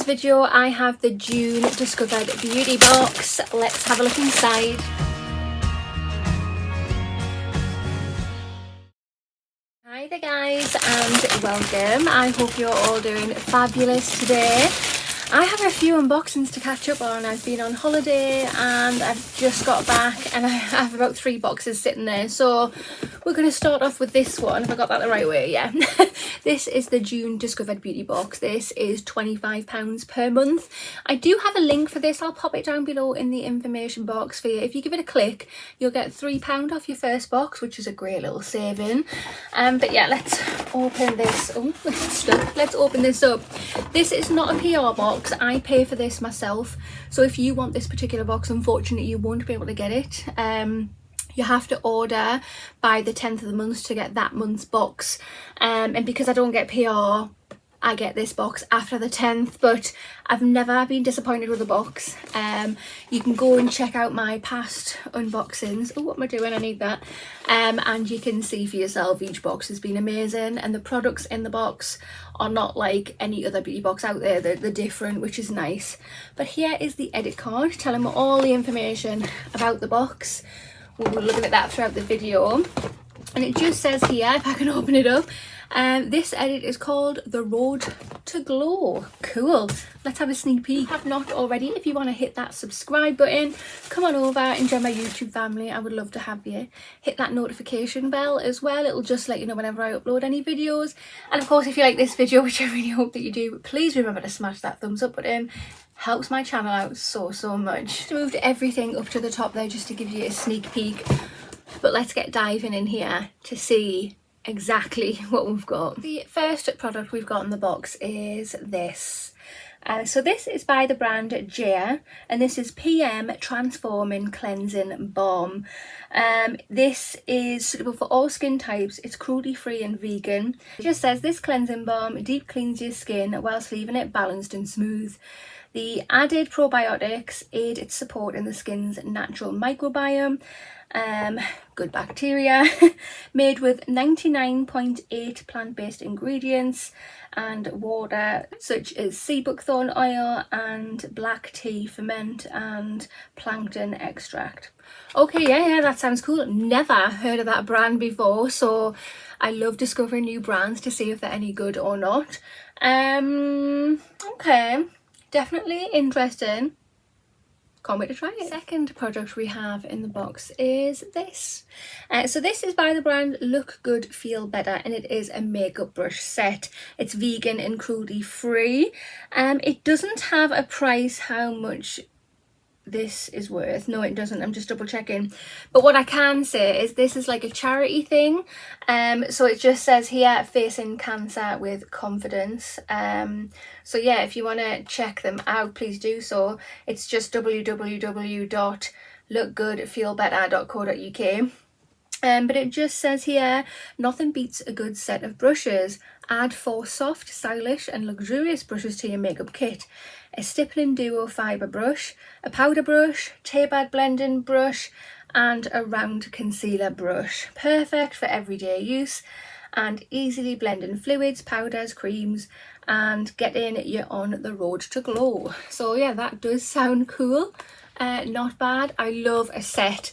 video I have the June Discovered Beauty Box. Let's have a look inside. Hi there guys and welcome. I hope you're all doing fabulous today. I have a few unboxings to catch up on. I've been on holiday and I've just got back and I have about 3 boxes sitting there. So we're going to start off with this one, if I got that the right way, yeah. This is the June Discovered Beauty Box. This is £25 per month. I do have a link for this. I'll pop it down below in the information box for you. If you give it a click, you'll get £3 off your first box, which is a great little saving. But yeah, let's open this. Oh, it's stuck. Let's open this up. This is not a PR box. I pay for this myself, so if you want this particular box, unfortunately you won't be able to get it. You have to order by the 10th of the month to get that month's box, and because I don't get PR, I get this box after the 10th, but I've never been disappointed with the box. You can go and check out my past unboxings. Oh, what am I doing? I need that. And you can see for yourself, each box has been amazing, and the products in the box are not like any other beauty box out there. They're different, which is nice. But here is the edit card telling me all the information about the box. We'll be looking at that throughout the video. And it just says here, if I can open it up, this edit is called The Road to Glow. Cool. Let's have a sneak peek. If you have not already, if you want to hit that subscribe button, come on over and join my YouTube family. I would love to have you. Hit that notification bell as well. It'll just let you know whenever I upload any videos. And of course, if you like this video, which I really hope that you do, please remember to smash that thumbs up button. Helps my channel out so much. I moved everything up to the top there just to give you a sneak peek. But let's get diving in here to see exactly what we've got. The first product we've got in the box is this. So this is by the brand Jia, and this is PM Transforming Cleansing Balm. This is suitable for all skin types. It's cruelty free and vegan. It just says this cleansing balm deep cleans your skin whilst leaving it balanced and smooth. The added probiotics aid its support in the skin's natural microbiome. Good bacteria, made with 99.8 plant-based ingredients and water such as sea buckthorn oil and black tea ferment and plankton extract. Okay, yeah, that sounds cool. Never heard of that brand before, so I love discovering new brands to see if they're any good or not. Okay, definitely interesting. Can't wait to try it. Second product we have in the box is this. So this is by the brand Look Good Feel Better, and it is a makeup brush set. It's vegan and cruelty free. It doesn't have a price how much this is worth. No, it doesn't. I'm just double checking. But what I can say is this is like a charity thing. So it just says here, facing cancer with confidence. So yeah, if you want to check them out, please do so. It's just www.lookgoodfeelbetter.co.uk. But it just says here, nothing beats a good set of brushes. Add 4 soft, stylish and luxurious brushes to your makeup kit. A stippling duo fibre brush, a powder brush, tapered blending brush and a round concealer brush. Perfect for everyday use and easily blending fluids, powders, creams and getting you on the road to glow. So yeah, that does sound cool. Not bad. I love a set.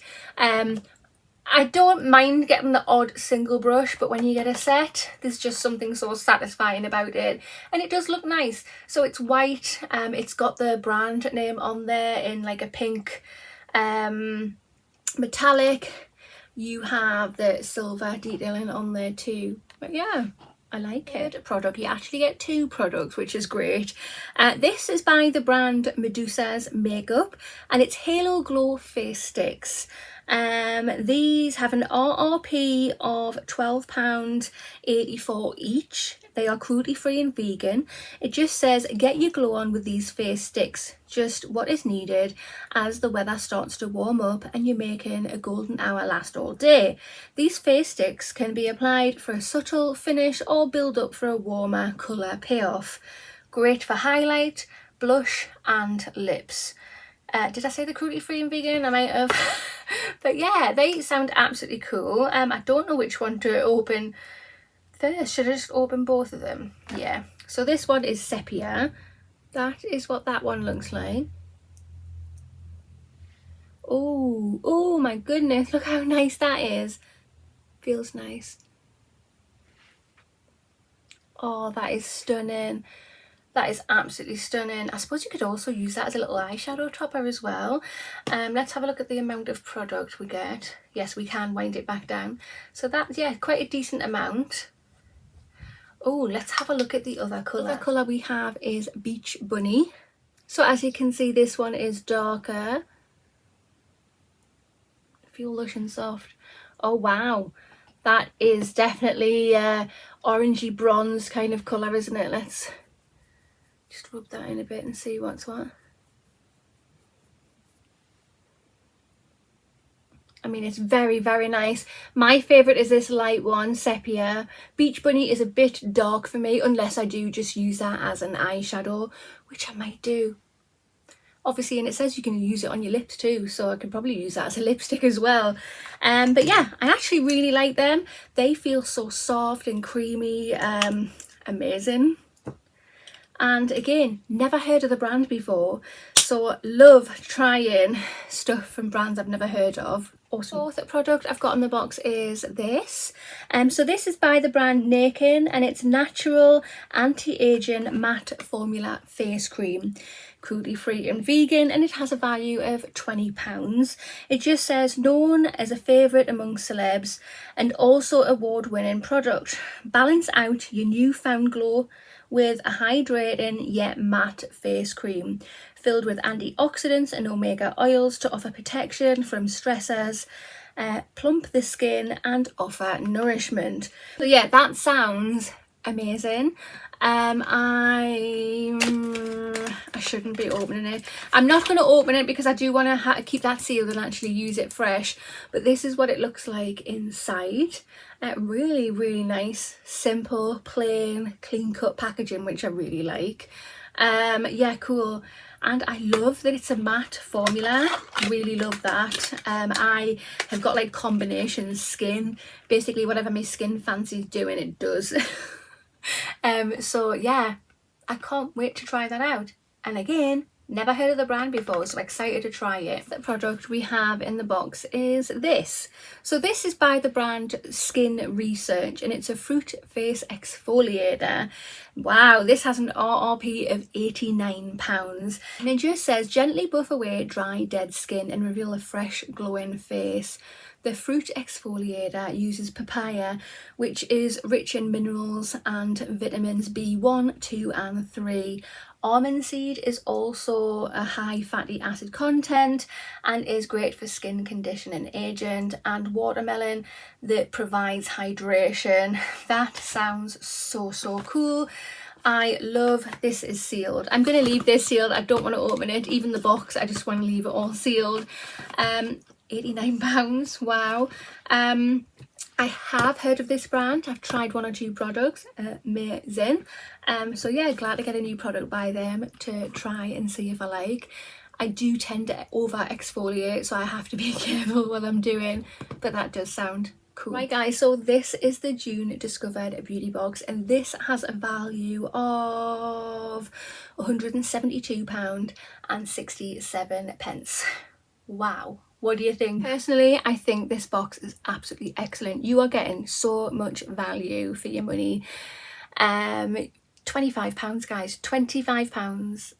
I don't mind getting the odd single brush, but when you get a set, there's just something so satisfying about it. And it does look nice. So it's white, it's got the brand name on there in like a pink metallic. You have the silver detailing on there too. But yeah, I like it. Product, you actually get 2 products, which is great. This is by the brand Medusas Makeup, and it's Halo Glow Face Sticks. These have an RRP of £12.84 each. They are cruelty free and vegan. It just says get your glow on with these face sticks, just what is needed as the weather starts to warm up and you're making a golden hour last all day. These face sticks can be applied for a subtle finish or build up for a warmer colour payoff. Great for highlight, blush and lips. Did I say the cruelty free and vegan? I might have. But yeah, they sound absolutely cool. I don't know which one to open first. Should I just open both of them? Yeah. So this one is sepia. That is what that one looks like. Oh, oh my goodness, look how nice that is. Feels nice. Oh, that is stunning. That is absolutely stunning. I suppose you could also use that as a little eyeshadow topper as well. Let's have a look at the amount of product we get. Yes, we can wind it back down. So that's, yeah, quite a decent amount. Oh, let's have a look at the other colour. The other colour we have is Beach Bunny. So as you can see, this one is darker. Feel lush and soft. Oh wow, that is definitely orangey bronze kind of colour, isn't it? Let's just rub that in a bit and see what's what. I mean, it's very, very nice. My favourite is this light one, Sepia. Beach Bunny is a bit dark for me, unless I do just use that as an eyeshadow, which I might do. Obviously, and it says you can use it on your lips too, so I could probably use that as a lipstick as well. But yeah, I actually really like them. They feel so soft and creamy, amazing. And again, never heard of the brand before, so love trying stuff from brands I've never heard of. Awesome. Fourth product I've got in the box is this. So this is by the brand Nakin, and it's natural anti-aging matte formula face cream, cruelty free and vegan, and it has a value of £20. It just says known as a favourite among celebs and also award-winning product. Balance out your newfound glow with a hydrating yet matte face cream filled with antioxidants and omega oils to offer protection from stressors, plump the skin and offer nourishment. So yeah, that sounds amazing. I shouldn't be opening it. I'm not going to open it because I do want to keep that sealed and actually use it fresh, but this is what it looks like inside. Really, really nice, simple, plain, clean cut packaging, which I really like. Yeah, cool. And I love that it's a matte formula. Really love that. I have got like combination skin. Basically whatever my skin fancies doing, it does. So yeah, I can't wait to try that out. And again, never heard of the brand before, so excited to try it. The product we have in the box is this. So this is by the brand Skin Research, and it's a fruit face exfoliator. Wow, this has an RRP of £89, and it just says gently buff away dry dead skin and reveal a fresh glowing face. The fruit exfoliator uses papaya, which is rich in minerals and vitamins B1, 2 and 3. Almond seed is also a high fatty acid content and is great for skin conditioning agent, and watermelon that provides hydration. That sounds so cool. I love this. Is sealed. I'm going to leave this sealed. I don't want to open it, even the box. I just want to leave it all sealed. £89, wow. I have heard of this brand. I've tried 1 or 2 products, amazing. So yeah, glad to get a new product by them to try and see if I like. I do tend to over exfoliate, so I have to be careful what I'm doing, but that does sound cool. Right guys, so this is the June Discovered Beauty Box, and this has a value of £172.67. Wow. What do you think? Personally, I think this box is absolutely excellent. You are getting so much value for your money. £25, guys, £25.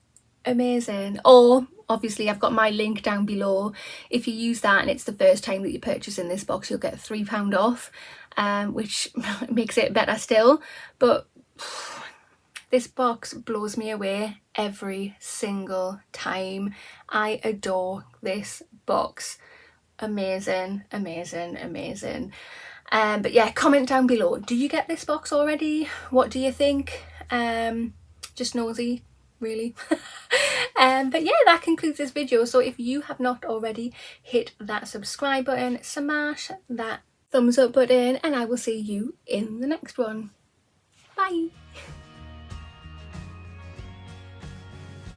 Amazing. Or obviously I've got my link down below. If you use that and it's the first time that you purchase in this box, you'll get £3 off, which makes it better still. But this box blows me away every single time. I adore this box. Amazing, amazing, amazing. But yeah, comment down below. Do you get this box already? What do you think? Just nosy, really. But yeah, that concludes this video. So if you have not already, hit that subscribe button, smash that thumbs up button, and I will see you in the next one. Bye.